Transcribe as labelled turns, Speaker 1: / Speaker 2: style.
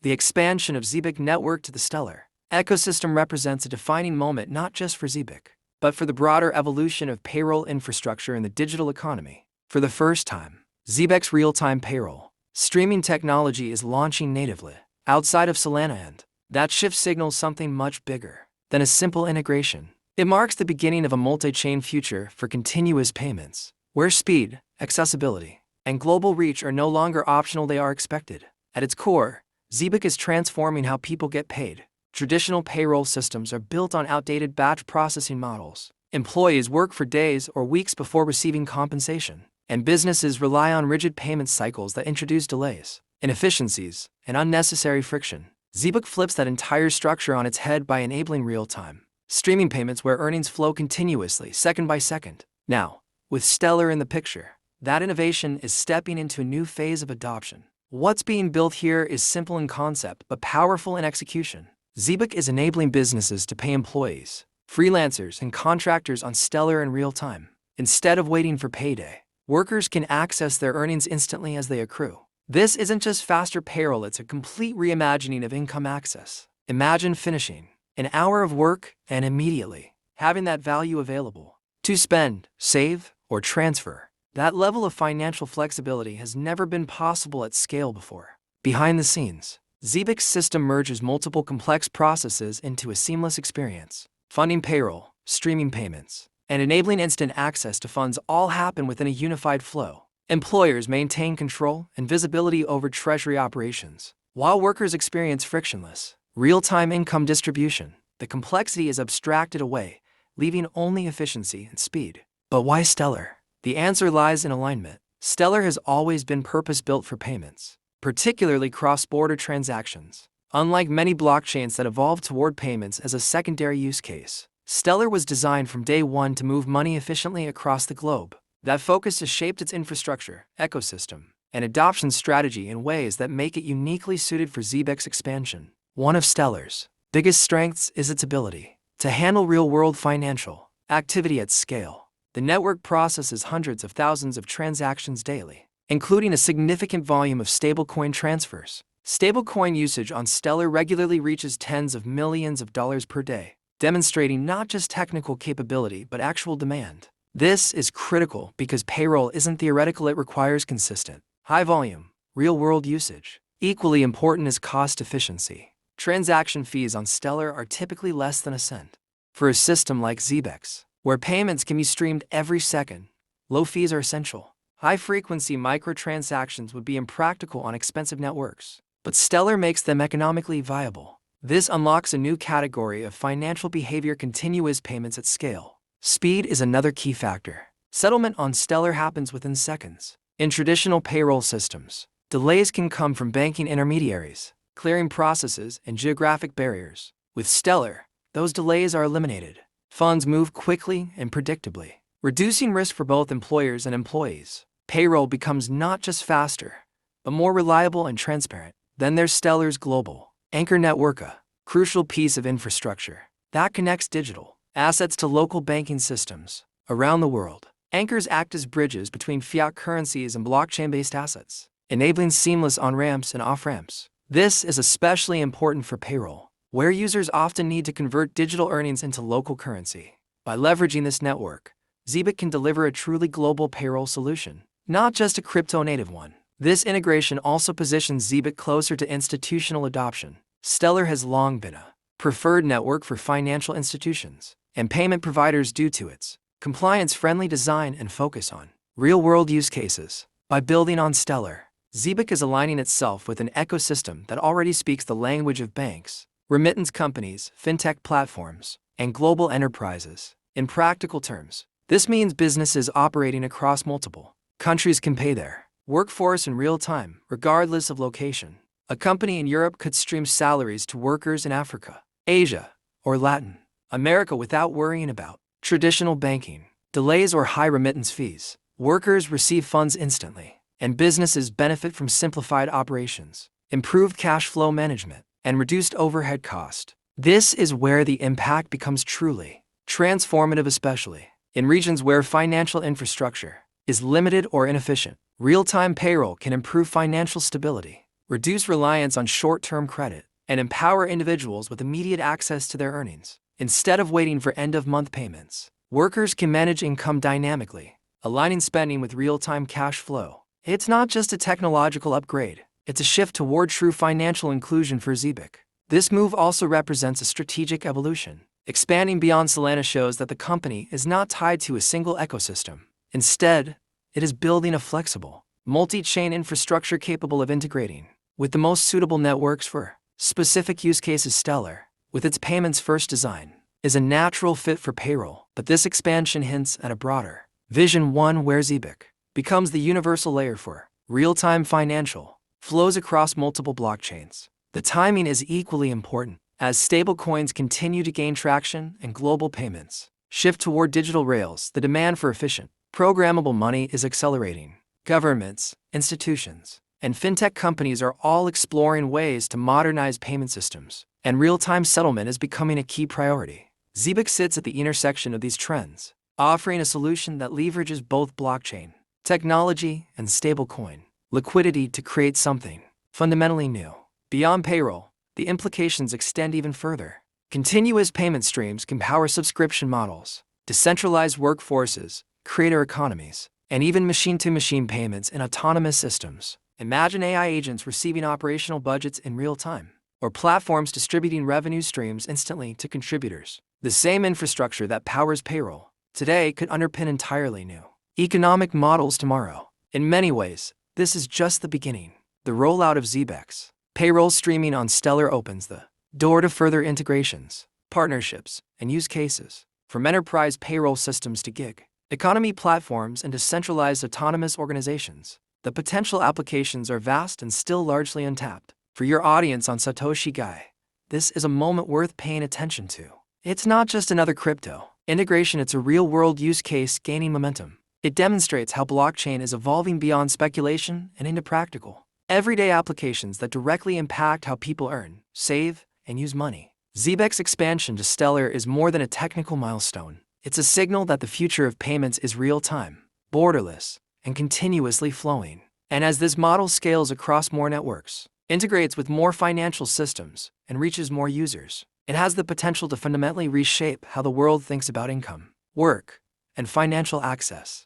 Speaker 1: The expansion of Zebec Network to the Stellar ecosystem represents a defining moment not just for Zebec, but for the broader evolution of payroll infrastructure in the digital economy. For the first time, Zebec's real-time payroll streaming technology is launching natively outside of Solana, and that shift signals something much bigger than a simple integration. It marks the beginning of a multi-chain future for continuous payments, where speed, accessibility, and global reach are no longer optional, they are expected. At its core, Zebec is transforming how people get paid. Traditional payroll systems are built on outdated batch processing models. Employees work for days or weeks before receiving compensation, and businesses rely on rigid payment cycles that introduce delays, inefficiencies, and unnecessary friction. Zebec flips that entire structure on its head by enabling real-time streaming payments where earnings flow continuously, second by second. Now, with Stellar in the picture, that innovation is stepping into a new phase of adoption. What's being built here is simple in concept but powerful in execution. Zebec is enabling businesses to pay employees, freelancers, and contractors on Stellar in real time. Instead of waiting for payday, workers can access their earnings instantly as they accrue. This isn't just faster payroll, it's a complete reimagining of income access. Imagine finishing an hour of work and immediately having that value available to spend, save, or transfer. That level of financial flexibility has never been possible at scale before. Behind the scenes, Zebec's system merges multiple complex processes into a seamless experience. Funding payroll, streaming payments, and enabling instant access to funds all happen within a unified flow. Employers maintain control and visibility over treasury operations, while workers experience frictionless, real-time income distribution. The complexity is abstracted away, leaving only efficiency and speed. But why Stellar? The answer lies in alignment. Stellar has always been purpose-built for payments, particularly cross-border transactions. Unlike many blockchains that evolved toward payments as a secondary use case, Stellar was designed from day one to move money efficiently across the globe. That focus has shaped its infrastructure, ecosystem, and adoption strategy in ways that make it uniquely suited for Zebec's expansion. One of Stellar's biggest strengths is its ability to handle real-world financial activity at scale. The network processes hundreds of thousands of transactions daily, including a significant volume of stablecoin transfers. Stablecoin usage on Stellar regularly reaches tens of millions of dollars per day, demonstrating not just technical capability but actual demand. This is critical because payroll isn't theoretical, it requires consistent, high-volume, real-world usage. Equally important is cost efficiency. Transaction fees on Stellar are typically less than a cent. For a system like Zebec's, where payments can be streamed every second, low fees are essential. High-frequency microtransactions would be impractical on expensive networks, but Stellar makes them economically viable. This unlocks a new category of financial behavior: continuous payments at scale. Speed is another key factor. Settlement on Stellar happens within seconds. In traditional payroll systems, delays can come from banking intermediaries, clearing processes, and geographic barriers. With Stellar, those delays are eliminated. Funds move quickly and predictably, reducing risk for both employers and employees. Payroll becomes not just faster, but more reliable and transparent. Then there's Stellar's global Anchor Network, a crucial piece of infrastructure that connects digital assets to local banking systems around the world. Anchors act as bridges between fiat currencies and blockchain-based assets, enabling seamless on-ramps and off-ramps. This is especially important for payroll, where users often need to convert digital earnings into local currency. By leveraging this network, Zebec can deliver a truly global payroll solution, not just a crypto-native one. This integration also positions Zebec closer to institutional adoption. Stellar has long been a preferred network for financial institutions and payment providers due to its compliance-friendly design and focus on real-world use cases. By building on Stellar, Zebec is aligning itself with an ecosystem that already speaks the language of banks, remittance companies, fintech platforms, and global enterprises. In practical terms, this means businesses operating across multiple countries can pay their workforce in real time, regardless of location. A company in Europe could stream salaries to workers in Africa, Asia, or Latin America without worrying about traditional banking, delays, or high remittance fees. Workers receive funds instantly, and businesses benefit from simplified operations, improved cash flow management, and reduced overhead cost. This is where the impact becomes truly transformative, especially in regions where financial infrastructure is limited or inefficient. Real-time payroll can improve financial stability, reduce reliance on short-term credit, and empower individuals with immediate access to their earnings. Instead of waiting for end-of-month payments, workers can manage income dynamically, aligning spending with real-time cash flow. It's not just a technological upgrade, it's a shift toward true financial inclusion for Zebec. This move also represents a strategic evolution. Expanding beyond Solana shows that the company is not tied to a single ecosystem. Instead, it is building a flexible, multi-chain infrastructure capable of integrating with the most suitable networks for specific use cases. Stellar, with its payments-first design, is a natural fit for payroll, but this expansion hints at a broader vision, one where Zebec becomes the universal layer for real-time financial flows across multiple blockchains. The timing is equally important. As stablecoins continue to gain traction and global payments shift toward digital rails, the demand for efficient, programmable money is accelerating. Governments, institutions, and fintech companies are all exploring ways to modernize payment systems, and real-time settlement is becoming a key priority. Zebec sits at the intersection of these trends, offering a solution that leverages both blockchain technology and stablecoin liquidity to create something fundamentally new. Beyond payroll, the implications extend even further. Continuous payment streams can power subscription models, decentralized workforces, creator economies, and even machine-to-machine payments in autonomous systems. Imagine AI agents receiving operational budgets in real time, or platforms distributing revenue streams instantly to contributors. The same infrastructure that powers payroll today could underpin entirely new economic models tomorrow. In many ways, this is just the beginning. The rollout of Zebec's payroll streaming on Stellar opens the door to further integrations, partnerships, and use cases. From enterprise payroll systems to gig economy platforms and decentralized autonomous organizations, the potential applications are vast and still largely untapped. For your audience on Satoshi Guy, this is a moment worth paying attention to. It's not just another crypto integration, it's a real-world use case gaining momentum. It demonstrates how blockchain is evolving beyond speculation and into practical, everyday applications that directly impact how people earn, save, and use money. Zebec's expansion to Stellar is more than a technical milestone. It's a signal that the future of payments is real-time, borderless, and continuously flowing. And as this model scales across more networks, integrates with more financial systems, and reaches more users, it has the potential to fundamentally reshape how the world thinks about income, work, and financial access.